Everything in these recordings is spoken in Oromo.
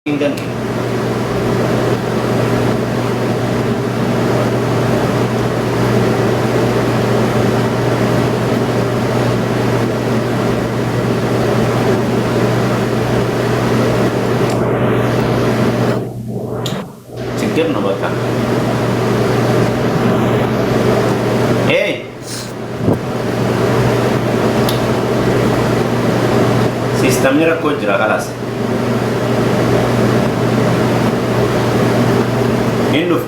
Tinggal. Tinggal no baka. Hey, sistemnya rakko jira kalas. Hindu.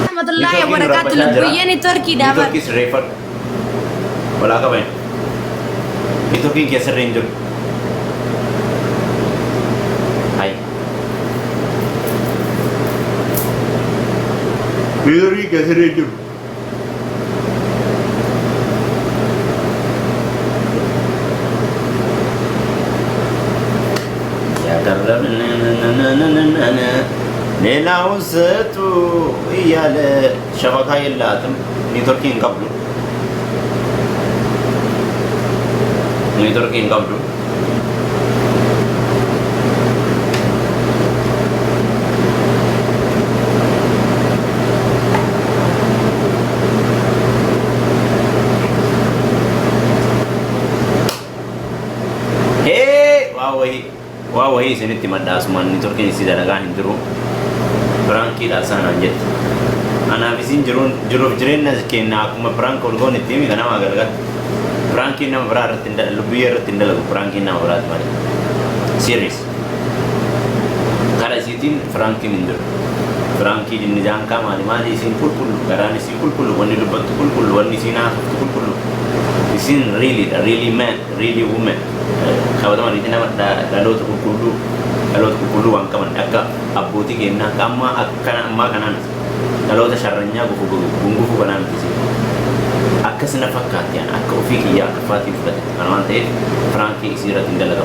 Warahmatullahi wabarakatuh. Lebih ni Turki dah. Turki refer. Wala ka ba? Turki कैसे रेंज हाय Turki कैसे रेंज يا كرم ሌላው ስጡ እያለ ሸበካ የላትም። ኔትወርኪን ቀብሉ ኔትወርኪን ቀብሉ ዋወይ ስንት መዳስማን ኔትወርኪን ሲደረጋ እንድሩ Franki da sana jet. Ana bisin juruf jirenna kenna akuma Frank olgon itimi kana magalgat. Franki na brar tinda lubier tinda lagu Franki na brat mari. Serious. Kala sitin Franki mindur. Franki din jangka mali mali sin pulpul garani sin pulpul wani lubat pulpul wani sina pulpul. Isin really man, really woman. Kawada mari tina da lo tu pulpulu. Kalau tu puluh angka mana? Akka abuti kena kama akkana amma kanan. Kalau tu syaratnya bungu kanan tu sih. Akka senafakat ya. Akka ufiki ya. Akka fatih fatih. Kalau nanti Franki isirat tinggal lagi.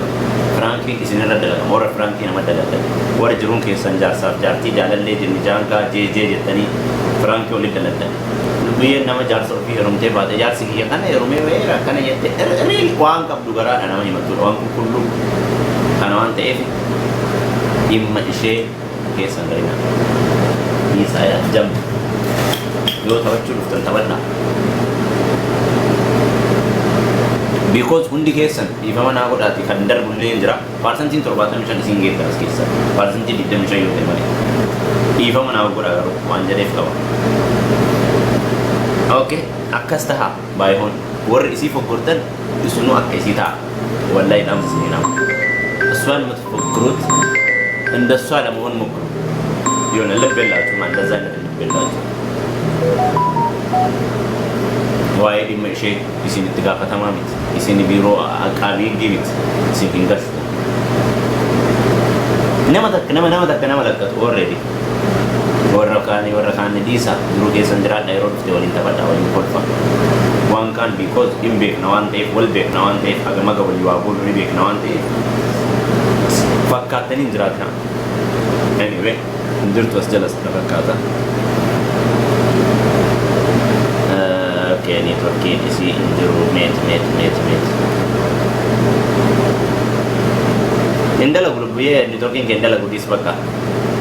Franki isirat ada lagi. Orang Franki nama ada lagi. Orang jerung kesan jar ti jalan le jenis jangka je tani Franki oleh ada lagi. Lebih nama jar sofi rumte bade jar sih ya kan ya rumah wera kan ya te. Real uang kap dugara nama ni matur uang kupulu. Kalau nanti imma ishe kesan garina ni saya jam yo tawajjul uftan tabanna because hundi kesan ifama na ko dati kandar bulle jira parsan tin torbatan mishan singe tas kesan parsan tin didam mishan yo temani ifama na ko daga wanjare flawa okay akastaha by hon war isi fokurtan isunu akesita wallahi dam sinina aswan mutfakrut እንደሷ ለመሆን ሞክሩ። የሆነ ልብ የላችሁ ማለት እንደዛ አይነት ልብ የላችሁ ዋይ ዲመሽ ይሲን ትጋ ከተማ ሚት ይሲን ቢሮ አቃቢ ግቢት ሲንገስ ነመለከት ኦሬዲ ወረካኒ ዲሳ ድሩ ከሰንድራ ዳይሮድ ወሊን ተባዳ ወይ ኮልፋ ዋንካን ቢኮዝ ኢምቤክ ነው አንተ ወልቤክ ነው አንተ አገማገ ወይ ዋጉል ሪቤክ ነው አንተ fakkaatanii hin jiraatan. Anyway, jirtu as jala fakkaata. Okay, networkiin isii hin jiru meet. Hin dalagu lubbuyee networkiin kee hin dalagu dis bakka.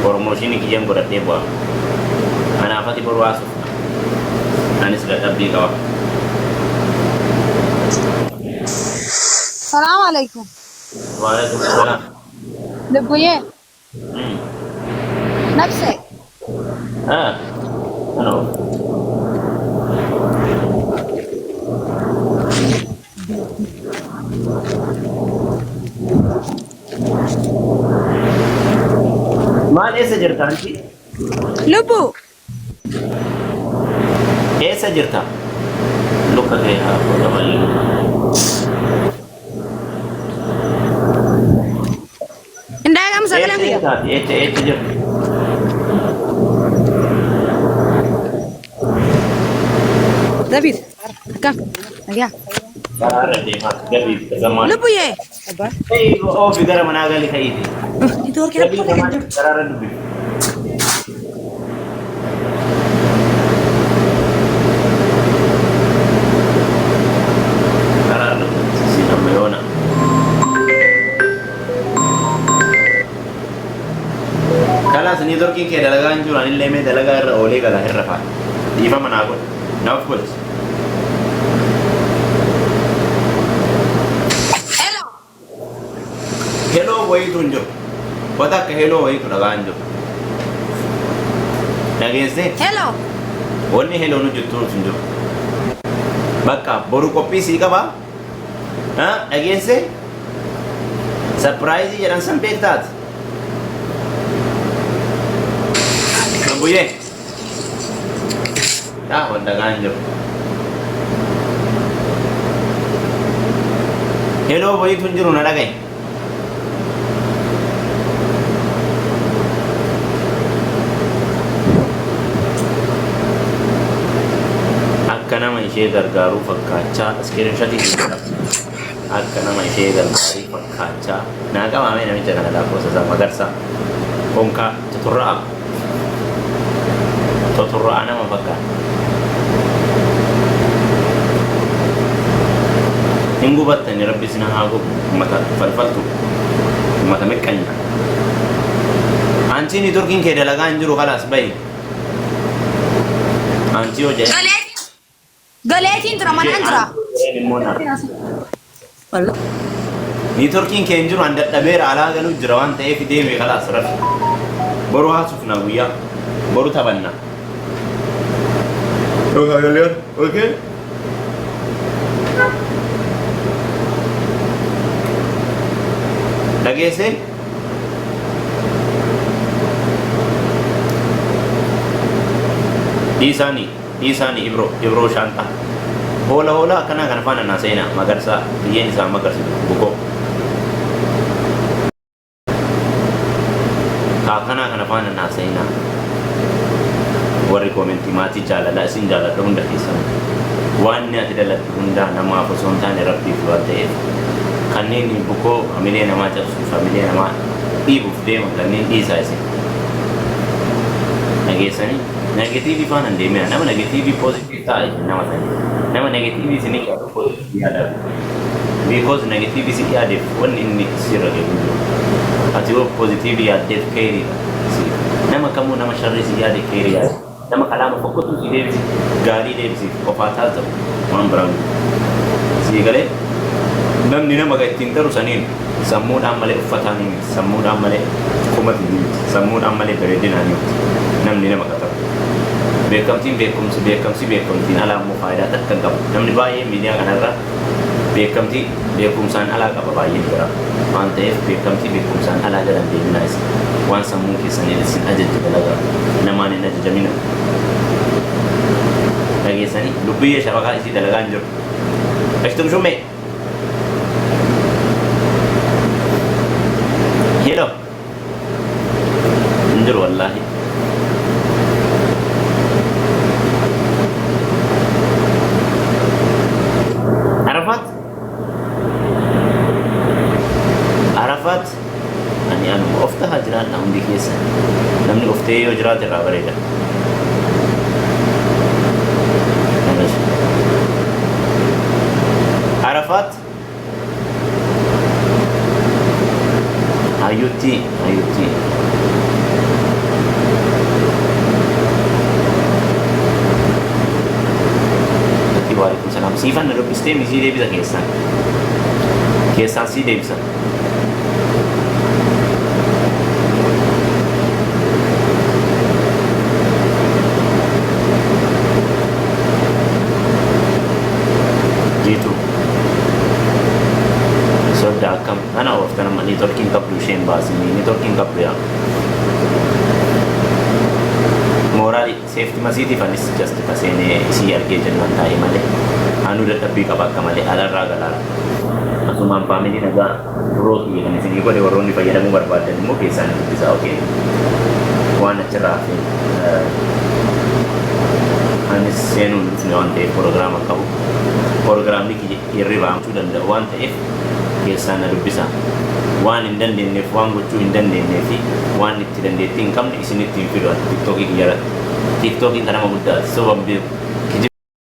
Promotionii kiyyaan godhadhee bu'a. Anaafati boru haasuuf. Anis dadhabbii qaba. Salaam alaikum. Waalaikum salaam. Lebih نفسك أنا ما ليس جرتا أنت لبو ليس جرتا لوكا كيها Indah kamu sekarang ya? Itu je. David, kam, ya. Cara deh, mak. David, zaman. Lu punya? Apa? Oh, bidara mana kali kayak ini? Itu orang kita punya. Cara David. networking kee dalagaa hin jiru anillee mee dalagaa irra oolee gala irra fa'a dhiifama naa godha naaf godhi heloo wayitu hin jiru wata akka heloo wayitu dhagaa hin jiru dhageessee Hello. wanni heloo nu jettu hin jiru bakka boru qophii sii qabaa dhageessee sarpiraayizii jedhan san beektaati Buye. Dah wanda ganjo. Hello boy tunjuru na lagay. Akka nama ishee gargaaru fakkaachaa screenshot hidhuudha. Akka nama ishee gargaaru fakkaachaa. Naa qabame namicha kana lakkoofsa magarsa. Konka tuturraa. Totorro ana mafakkan Inggu batta ni rabbi sina hagu mata falfaltu mata mekkanya Anti ni turkin ke dalaga anjuru khalas bay Anti oje Galeti intra man antra Wallah Ni turkin ke anjuru anda daber ala galu jirawan ta'e fide me khalas rafi Boru hasufna wiya boru tabanna Okay. Dhageesse dhiisaanii ibroo shaanta hola akkana kana faana naa seena magarsa biyyeen isaa magarsitu bukoo akkana kana faana naa seena warri koomenti maatii jaalala isin jaaladha hunda keessan waan ati daladhu hunda namaaf osoo hin taane rabbiif waan ta'eef kanneen bukoo hamilee namaa cabsuuf hamilee namaa dhiibuuf deeman kanneen dhiisaa isin nageessanii negatiivii faana hin deemina nama negatiivii posiitiif ta'a nama sanii nama negatiivii isin yaadu posiitiif yaadamu because negatiivii si yaadeef wanni inni sirra geemu ati yoo posiitiivii yaaddeef keeriidha nama kamuu nama sharrii si yaade keerii yaade nama kalama fokotu si deebisi gaarii deebisi qofaa taatu waan biraan si galee namni nama ittiin taru saniin sammuudhaan malee uffataan miti sammuudhaan malee qomati miti sammuudhaan malee bareedinaan miti namni nama qataru beekamtiin beekamtiin alaa immoo faayidaa takka hin qabu namni baay'ee miidiyaa kanarra beekumsaan alaa qaba baay'ee jira waan ta'eef beekumsaan alaa galan deeminaa isa waan sammuu keessanii isin ajajju dalagaa namaan hin ajajamina dhageessanii dubbiyyee shabakaa isii dalagaa hin jiru ashtum shumme hello hin jiru wallaahi Arafat ani anu oftaha jiraadha hundi keessa namni oftee yoo jiraate irraa bareeda Arafat ayutti Waalaikumsalam siifan na dubbistee misii deebisa keessaan sii deebisa akkam ana ofta nama networking qabdu isheen baasini networking qabdu yaa moraali safety masiitiif anis just kaseenee isii argee jennaan taa'ee malee anu dadhabbii qaba akka malee alarraa galaara asumaan faamilii nagaa rootu jedhan isinii godhe warroonni fayyadamuu barbaadan immoo keessaan dubbisaa okee waan achirraa fi anis seenuun dhufne waan ta'eef proogiraama qabu proogiraamni hirribaamtuu danda'u waan ta'eef keessaan na dubbisa waan hin dandeenyeef waan gochuu hin dandeenyee fi waan itti dandeettii hin qabne isinitti hin fidu tiktookii kiyyaratti tiktookiin kan nama guddaati soban beeku